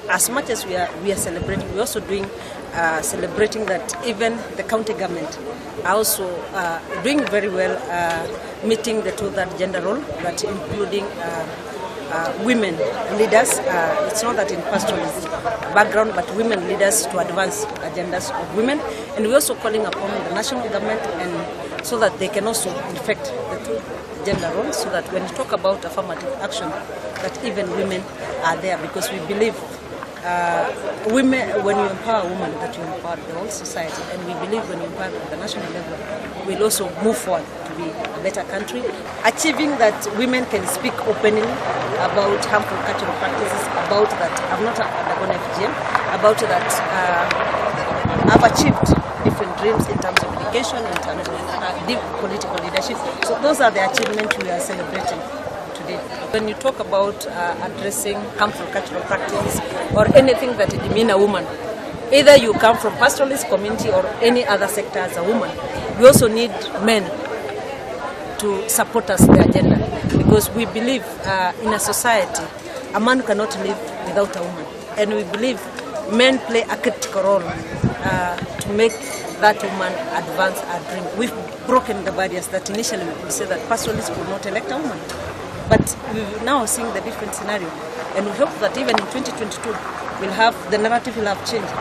As much as we are celebrating, we're also doing celebrating that even the county government are also doing very well, meeting the two-third gender role, that including women leaders. It's not that in pastoralist background, but women leaders to advance agendas of women. And we're also calling upon the national government, and so that they can also effect the two gender roles, so that when you talk about affirmative action, that even women are there, because we believe women, when you empower women, that you empower the whole society. And we believe when you empower at the national level, we'll also move forward to be a better country. Achieving that women can speak openly about harmful cultural practices, about that I've not undergone FGM, about that I've achieved different dreams in terms of education, in terms of deep political leadership. So those are the achievements we are celebrating today. When you talk about addressing harmful cultural practices or anything that demean a woman, either you come from pastoralist community or any other sector as a woman, we also need men to support us in the agenda, because we believe in a society a man cannot live without a woman, and we believe men play a critical role to make that woman advance her dream. We've broken the barriers that initially we could say that pastoralists could not elect a woman. But we're now seeing the different scenario, and we hope that even in 2022, the narrative will have changed.